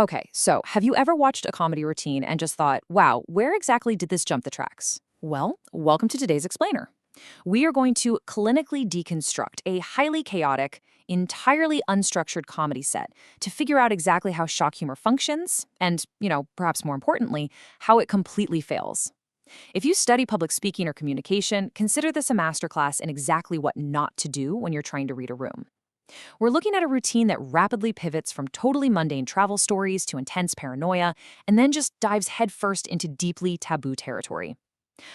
Okay, so have you ever watched a comedy routine and just thought, wow, where exactly did this jump the tracks? Well, welcome to today's explainer. We are going to clinically deconstruct a highly chaotic, entirely unstructured comedy set to figure out exactly how shock humor functions and, perhaps more importantly, how it completely fails. If you study public speaking or communication, consider this a masterclass in exactly what not to do when you're trying to read a room. We're looking at a routine that rapidly pivots from totally mundane travel stories to intense paranoia, and then just dives headfirst into deeply taboo territory.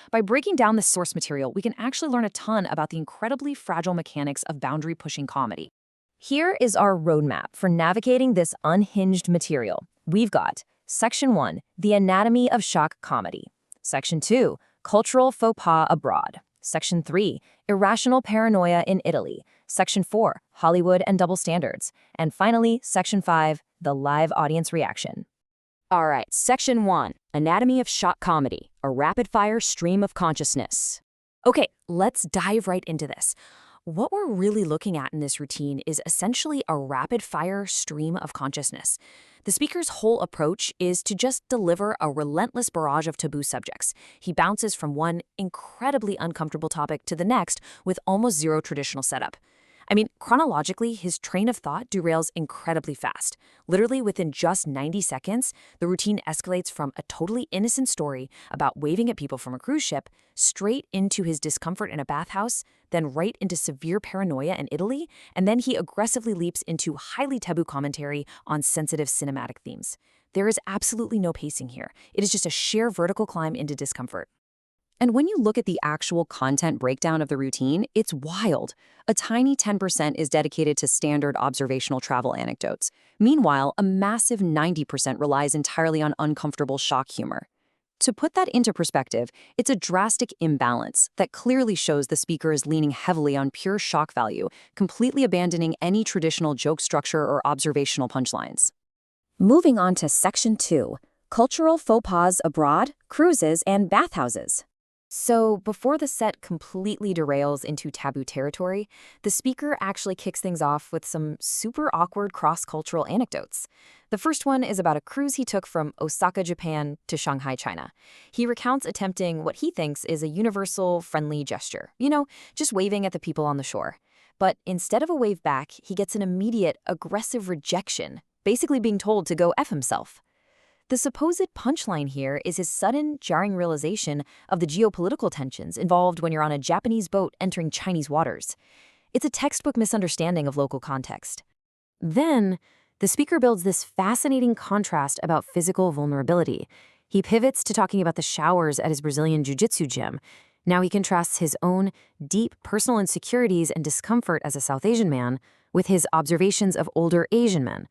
By breaking down this source material, we can actually learn a ton about the incredibly fragile mechanics of boundary-pushing comedy. Here is our roadmap for navigating this unhinged material. We've got Section 1, The Anatomy of Shock Comedy. Section 2, Cultural Faux Pas Abroad. Section 3, Irrational Paranoia in Italy. Section 4, Hollywood and Double Standards. And finally, Section 5, The Live Audience Reaction. All right, Section 1, Anatomy of Shock Comedy, a rapid-fire stream of consciousness. Okay, let's dive right into this. What we're really looking at in this routine is essentially a rapid-fire stream of consciousness. The speaker's whole approach is to just deliver a relentless barrage of taboo subjects. He bounces from one incredibly uncomfortable topic to the next with almost zero traditional setup. I mean, chronologically, his train of thought derails incredibly fast. Literally within just 90 seconds, the routine escalates from a totally innocent story about waving at people from a cruise ship straight into his discomfort in a bathhouse, then right into severe paranoia in Italy, and then he aggressively leaps into highly taboo commentary on sensitive cinematic themes. There is absolutely no pacing here. It is just a sheer vertical climb into discomfort. And when you look at the actual content breakdown of the routine, it's wild. A tiny 10% is dedicated to standard observational travel anecdotes. Meanwhile, a massive 90% relies entirely on uncomfortable shock humor. To put that into perspective, it's a drastic imbalance that clearly shows the speaker is leaning heavily on pure shock value, completely abandoning any traditional joke structure or observational punchlines. Moving on to Section 2, Cultural Faux Pas Abroad, Cruises, and Bathhouses. So, before the set completely derails into taboo territory, the speaker actually kicks things off with some super awkward cross-cultural anecdotes. The first one is about a cruise he took from Osaka, Japan to Shanghai, China. He recounts attempting what he thinks is a universal friendly gesture, just waving at the people on the shore. But instead of a wave back, he gets an immediate, aggressive rejection, basically being told to go F himself. The supposed punchline here is his sudden, jarring realization of the geopolitical tensions involved when you're on a Japanese boat entering Chinese waters. It's a textbook misunderstanding of local context. Then, the speaker builds this fascinating contrast about physical vulnerability. He pivots to talking about the showers at his Brazilian jiu-jitsu gym. Now he contrasts his own deep personal insecurities and discomfort as a South Asian man with his observations of older Asian men.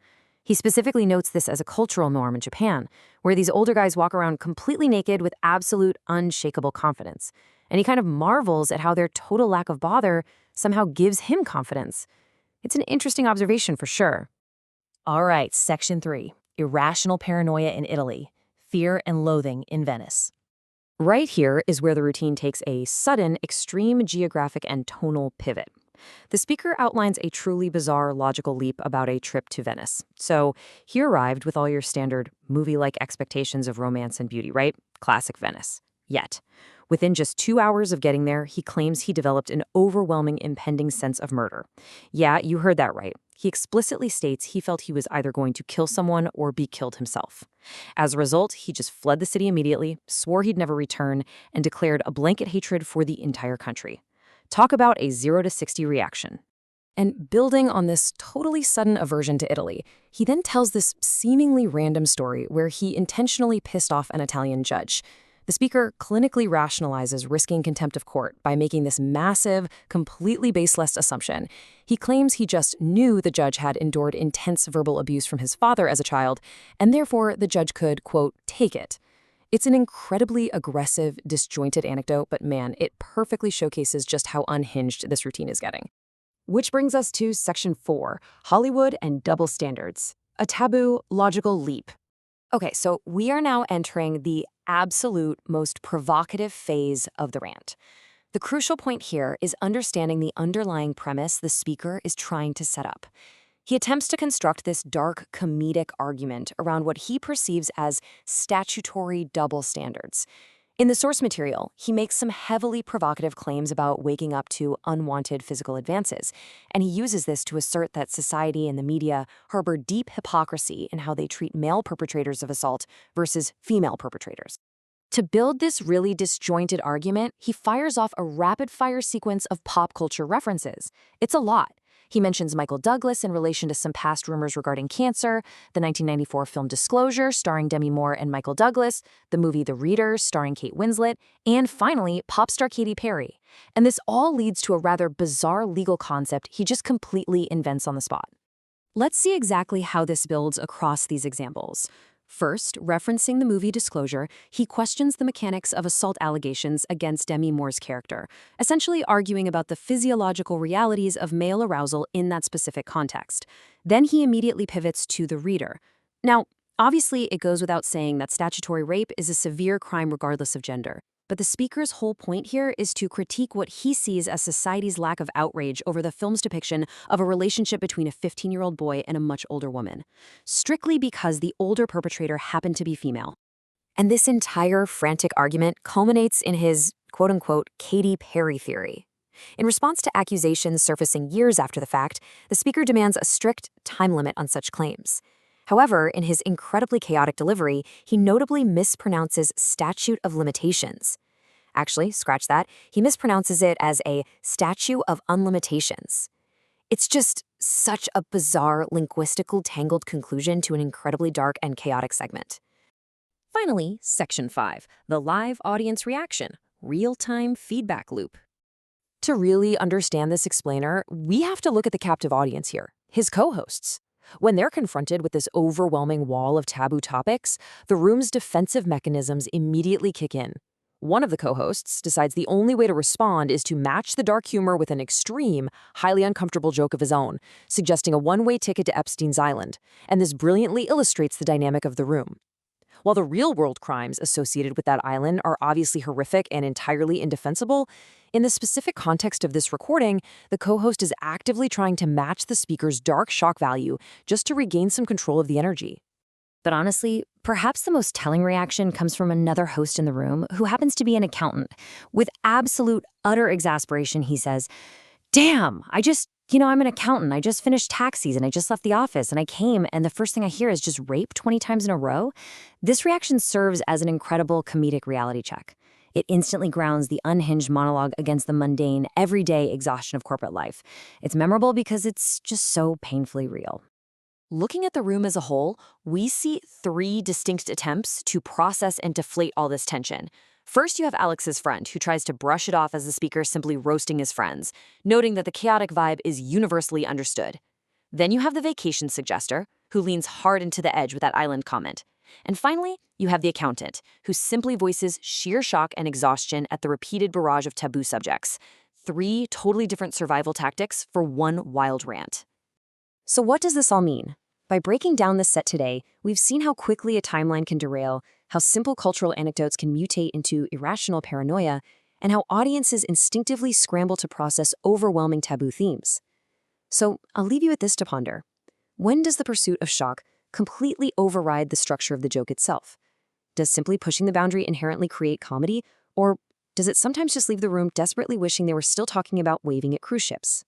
He specifically notes this as a cultural norm in Japan, where these older guys walk around completely naked with absolute, unshakable confidence. And he kind of marvels at how their total lack of bother somehow gives him confidence. It's an interesting observation for sure. All right, Section 3, Irrational Paranoia in Italy, Fear and Loathing in Venice. Right here is where the routine takes a sudden, extreme geographic and tonal pivot. The speaker outlines a truly bizarre logical leap about a trip to Venice. So he arrived with all your standard movie-like expectations of romance and beauty, right? Classic Venice. Yet, within just 2 hours of getting there, he claims he developed an overwhelming impending sense of murder. Yeah, you heard that right. He explicitly states he felt he was either going to kill someone or be killed himself. As a result, he just fled the city immediately, swore he'd never return, and declared a blanket hatred for the entire country. Talk about a 0 to 60 reaction. And building on this totally sudden aversion to Italy, he then tells this seemingly random story where he intentionally pissed off an Italian judge. The speaker clinically rationalizes risking contempt of court by making this massive, completely baseless assumption. He claims he just knew the judge had endured intense verbal abuse from his father as a child, and therefore the judge could, quote, take it. It's an incredibly aggressive, disjointed anecdote, but man, it perfectly showcases just how unhinged this routine is getting. Which brings us to Section 4, Hollywood and Double Standards, a taboo, logical leap. Okay, so we are now entering the absolute most provocative phase of the rant. The crucial point here is understanding the underlying premise the speaker is trying to set up. He attempts to construct this dark, comedic argument around what he perceives as statutory double standards. In the source material, he makes some heavily provocative claims about waking up to unwanted physical advances, and he uses this to assert that society and the media harbor deep hypocrisy in how they treat male perpetrators of assault versus female perpetrators. To build this really disjointed argument, he fires off a rapid-fire sequence of pop culture references. It's a lot. He mentions Michael Douglas in relation to some past rumors regarding cancer, the 1994 film Disclosure starring Demi Moore and Michael Douglas, the movie The Reader starring Kate Winslet, and finally, pop star Katy Perry. And this all leads to a rather bizarre legal concept he just completely invents on the spot. Let's see exactly how this builds across these examples. First, referencing the movie Disclosure, he questions the mechanics of assault allegations against Demi Moore's character, essentially arguing about the physiological realities of male arousal in that specific context. Then he immediately pivots to The Reader. Now, obviously, it goes without saying that statutory rape is a severe crime regardless of gender. But the speaker's whole point here is to critique what he sees as society's lack of outrage over the film's depiction of a relationship between a 15-year-old boy and a much older woman, strictly because the older perpetrator happened to be female. And this entire frantic argument culminates in his, quote-unquote, Katy Perry theory. In response to accusations surfacing years after the fact, the speaker demands a strict time limit on such claims. However, in his incredibly chaotic delivery, he notably mispronounces statute of limitations. Actually, scratch that, he mispronounces it as a statue of unlimitations. It's just such a bizarre, linguistical, tangled conclusion to an incredibly dark and chaotic segment. Finally, Section 5, the live audience reaction, real-time feedback loop. To really understand this explainer, we have to look at the captive audience here, his co-hosts. When they're confronted with this overwhelming wall of taboo topics, the room's defensive mechanisms immediately kick in. One of the co-hosts decides the only way to respond is to match the dark humor with an extreme, highly uncomfortable joke of his own, suggesting a one-way ticket to Epstein's Island, and this brilliantly illustrates the dynamic of the room. While the real-world crimes associated with that island are obviously horrific and entirely indefensible, in the specific context of this recording, the co-host is actively trying to match the speaker's dark shock value just to regain some control of the energy. But honestly, perhaps the most telling reaction comes from another host in the room who happens to be an accountant. With absolute, utter exasperation, he says, "Damn, I'm an accountant. I just finished tax season. I just left the office and I came and the first thing I hear is just rape 20 times in a row." This reaction serves as an incredible comedic reality check. It instantly grounds the unhinged monologue against the mundane, everyday exhaustion of corporate life. It's memorable because it's just so painfully real. Looking at the room as a whole, we see three distinct attempts to process and deflate all this tension. First, you have Alex's friend, who tries to brush it off as the speaker simply roasting his friends, noting that the chaotic vibe is universally understood. Then you have the vacation suggester, who leans hard into the edge with that island comment. And finally, you have the accountant, who simply voices sheer shock and exhaustion at the repeated barrage of taboo subjects. Three totally different survival tactics for one wild rant. So what does this all mean? By breaking down this set today, we've seen how quickly a timeline can derail, how simple cultural anecdotes can mutate into irrational paranoia, and how audiences instinctively scramble to process overwhelming taboo themes. So I'll leave you with this to ponder. When does the pursuit of shock completely override the structure of the joke itself? Does simply pushing the boundary inherently create comedy, or does it sometimes just leave the room desperately wishing they were still talking about waving at cruise ships?